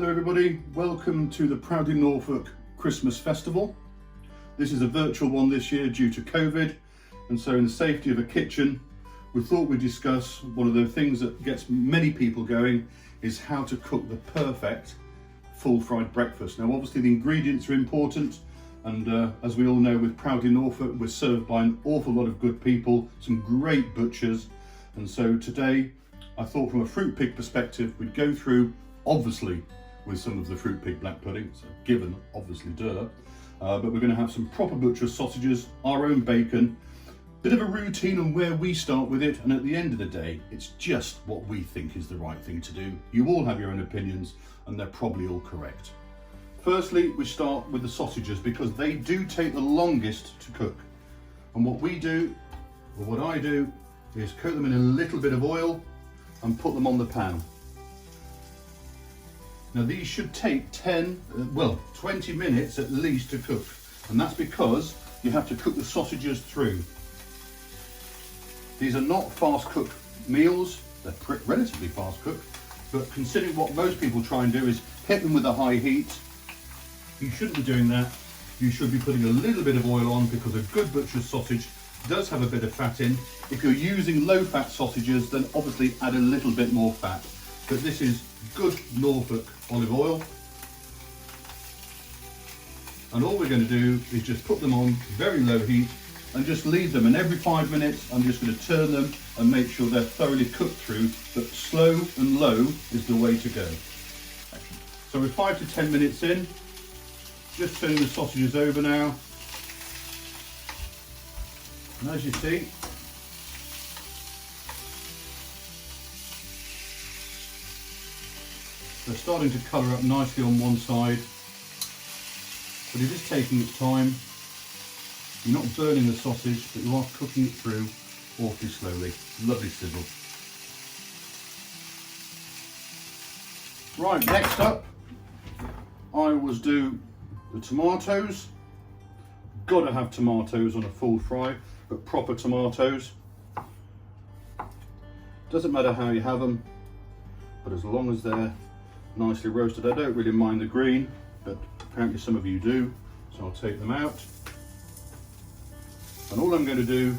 Hello everybody, welcome to the Proudly Norfolk Christmas Festival. This is a virtual one this year due to COVID, and so in the safety of a kitchen, we thought we'd discuss one of the things that gets many people going is how to cook the perfect full fried breakfast. Now obviously the ingredients are important, and as we all know with Proudly Norfolk, we're served by an awful lot of good people, some great butchers, and so today I thought from a fruit pig perspective we'd go through, obviously with some of the fruit pig black pudding, so given obviously duh, but we're going to have some proper butcher's sausages, our own bacon, bit of a routine on where we start with it, and at the end of the day it's just what we think is the right thing to do. You all have your own opinions and they're probably all correct. Firstly, we start with the sausages because they do take the longest to cook, and what we do, or what I do, is coat them in a little bit of oil and put them on the pan. Now these should take 20 minutes at least to cook, and that's because you have to cook the sausages through. These are not fast cooked meals, they're relatively fast cooked, but considering what most people try and do is hit them with a high heat, you shouldn't be doing that. You should be putting a little bit of oil on because a good butcher's sausage does have a bit of fat in. If you're using low fat sausages, then obviously add a little bit more fat. But this is good Norfolk olive oil. And all we're going to do is just put them on very low heat and just leave them, and every 5 minutes I'm just going to turn them and make sure they're thoroughly cooked through, but slow and low is the way to go. So we're 5 to 10 minutes in, just turning the sausages over now, and as you see, they're starting to colour up nicely on one side, but it is taking its time. You're not burning the sausage, but you are cooking it through awfully slowly. Lovely sizzle. Right, next up, I always do the tomatoes. Gotta have tomatoes on a full fry, but proper tomatoes. Doesn't matter how you have them, but as long as they're nicely roasted. I don't really mind the green, but apparently some of you do, so I'll take them out. And all I'm going to do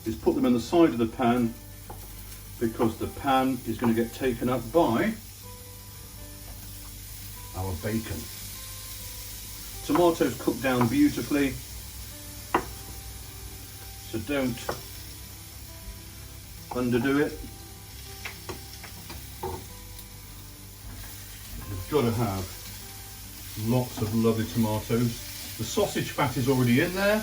is put them in the side of the pan, because the pan is going to get taken up by our bacon. Tomatoes cook down beautifully, so don't underdo it. You've got to have lots of lovely tomatoes. The sausage fat is already in there,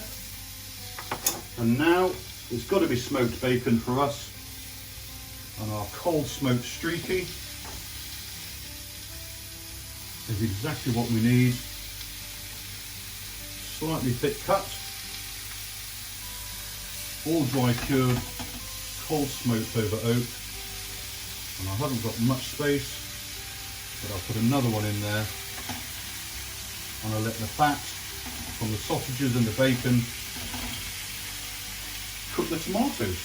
and now it's got to be smoked bacon for us, and our cold smoked streaky is exactly what we need. Slightly thick cut, all dry cured, cold smoked over oak, and I haven't got much space, but I'll put another one in there, and I'll let the fat from the sausages and the bacon cook the tomatoes.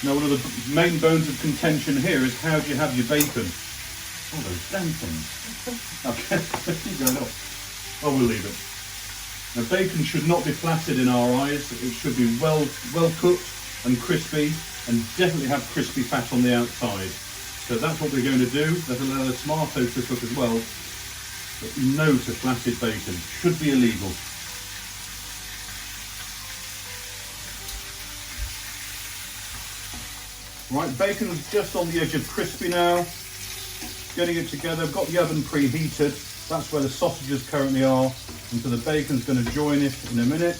Now one of the main bones of contention here is how do you have your bacon? Oh, those damn things. Okay, keep going off. Oh, we'll leave it. Now bacon should not be flaccid in our eyes. It should be well cooked and crispy, and definitely have crispy fat on the outside. So that's what we're going to do. Let's allow the tomatoes to cook as well. But no to flaccid bacon. Should be illegal. Right, bacon's just on the edge of crispy now. Getting it together. I've got the oven preheated. That's where the sausages currently are. And so the bacon's going to join it in a minute.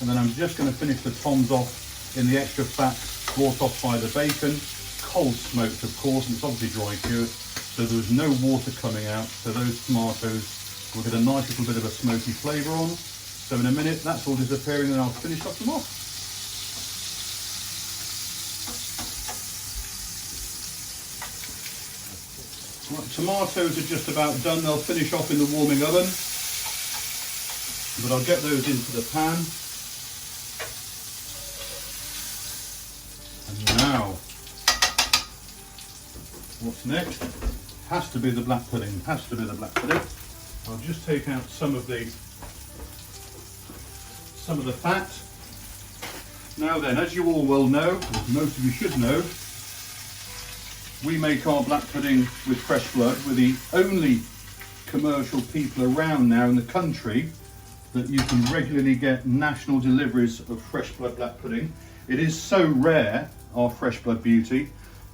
And then I'm just going to finish the toms off in the extra fat brought off by the bacon. Cold smoked, of course, and it's obviously dry cured, so there's no water coming out, so those tomatoes will get a nice little bit of a smoky flavour on. So in a minute that's all disappearing, and I'll finish off them off. Right, tomatoes are just about done. They'll finish off in the warming oven, but I'll get those into the pan. Now, what's next? Has to be the black pudding. Has to be the black pudding. I'll just take out some of the fat. Now then, as you all well know, as most of you should know, we make our black pudding with fresh blood. We're the only commercial people around now in the country that you can regularly get national deliveries of fresh blood black pudding. It is so rare, our fresh blood beauty,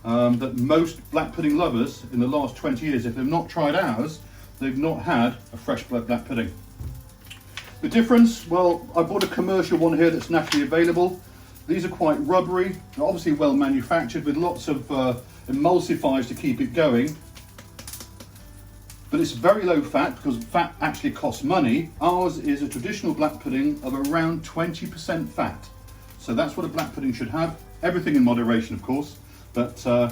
that most black pudding lovers in the last 20 years, if they've not tried ours, they've not had a fresh blood black pudding. The difference, well, I bought a commercial one here that's nationally available. These are quite rubbery, they're obviously well manufactured with lots of emulsifiers to keep it going. But it's very low fat because fat actually costs money. Ours is a traditional black pudding of around 20% fat. So that's what a black pudding should have. Everything in moderation, of course. But so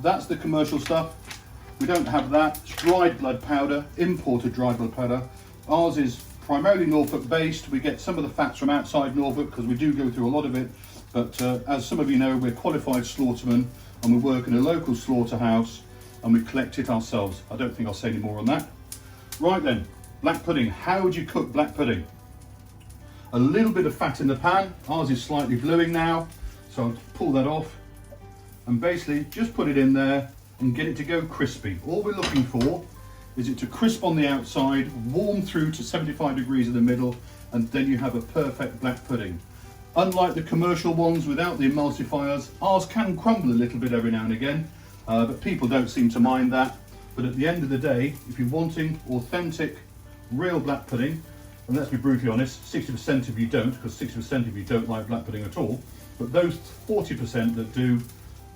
that's the commercial stuff. We don't have that. It's dried blood powder, imported dried blood powder. Ours is primarily Norfolk based. We get some of the fats from outside Norfolk because we do go through a lot of it. But as some of you know, we're qualified slaughtermen and we work in a local slaughterhouse and we collect it ourselves. I don't think I'll say any more on that. Right then, black pudding. How would you cook black pudding? A little bit of fat in the pan. Ours is slightly bluing now, so I'll pull that off and basically just put it in there and get it to go crispy. All we're looking for is it to crisp on the outside, warm through to 75 degrees in the middle, and then you have a perfect black pudding. Unlike the commercial ones without the emulsifiers, ours can crumble a little bit every now and again, but people don't seem to mind that. But at the end of the day, if you're wanting authentic, real black pudding, and let's be brutally honest, 60% of you don't, because 60% of you don't like black pudding at all, but those 40% that do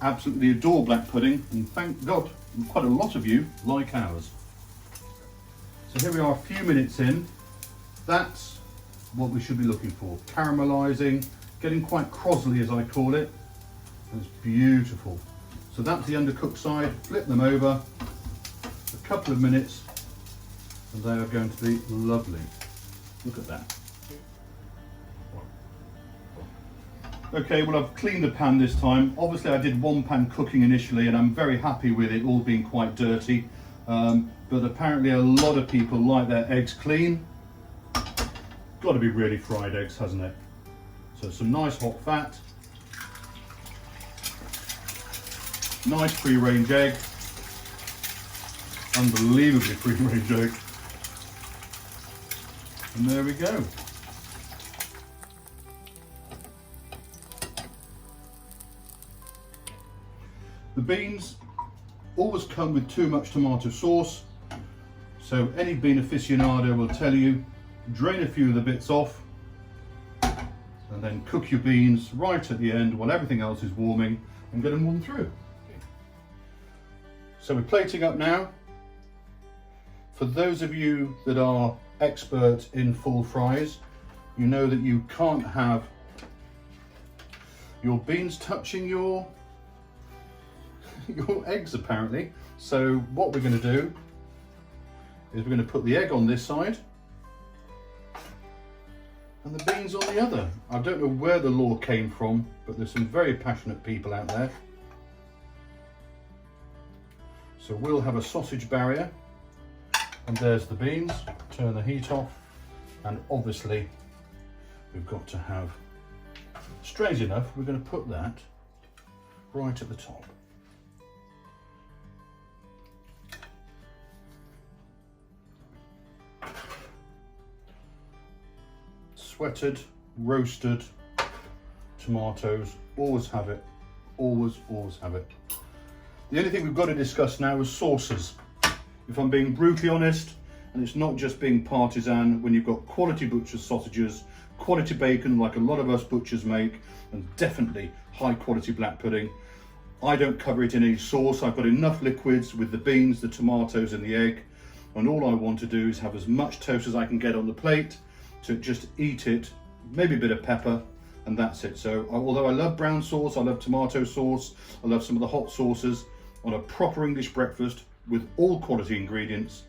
absolutely adore black pudding, and thank God, quite a lot of you like ours. So here we are a few minutes in. That's what we should be looking for. Caramelizing, getting quite crosly as I call it. It's beautiful. So that's the undercooked side. Flip them over, a couple of minutes, and they are going to be lovely. Look at that. Okay, well I've cleaned the pan this time. Obviously I did one pan cooking initially and I'm very happy with it all being quite dirty. But apparently a lot of people like their eggs clean. Got to be really fried eggs, hasn't it? So some nice hot fat. Nice free-range egg. Unbelievably free-range egg. And there we go. The beans always come with too much tomato sauce. So any bean aficionado will tell you, drain a few of the bits off and then cook your beans right at the end while everything else is warming and get them warmed through. So we're plating up now. For those of you that are expert in full fries, you know that you can't have your beans touching your eggs apparently. So what we're going to do is we're going to put the egg on this side and the beans on the other. I don't know where the law came from, but there's some very passionate people out there. So we'll have a sausage barrier, and there's the beans. Turn the heat off, and obviously we've got to have, strange enough, we're going to put that right at the top. Sweated, roasted tomatoes, always have it, always have it. The only thing we've got to discuss now is sauces. If I'm being brutally honest, and it's not just being partisan, when you've got quality butcher's sausages, quality bacon like a lot of us butchers make, and definitely high quality black pudding, I don't cover it in any sauce. I've got enough liquids with the beans, the tomatoes and the egg, and all I want to do is have as much toast as I can get on the plate to just eat it, maybe a bit of pepper, and that's it. So although I love brown sauce, I love tomato sauce, I love some of the hot sauces, on a proper English breakfast with all quality ingredients,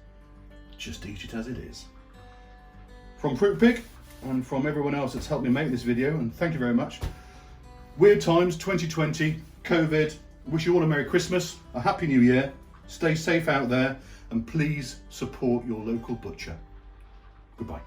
just eat it as it is. From Fruit Pig and from everyone else that's helped me make this video, and thank you very much. Weird times 2020, COVID. Wish you all a Merry Christmas, a Happy New Year. Stay safe out there and please support your local butcher. Goodbye.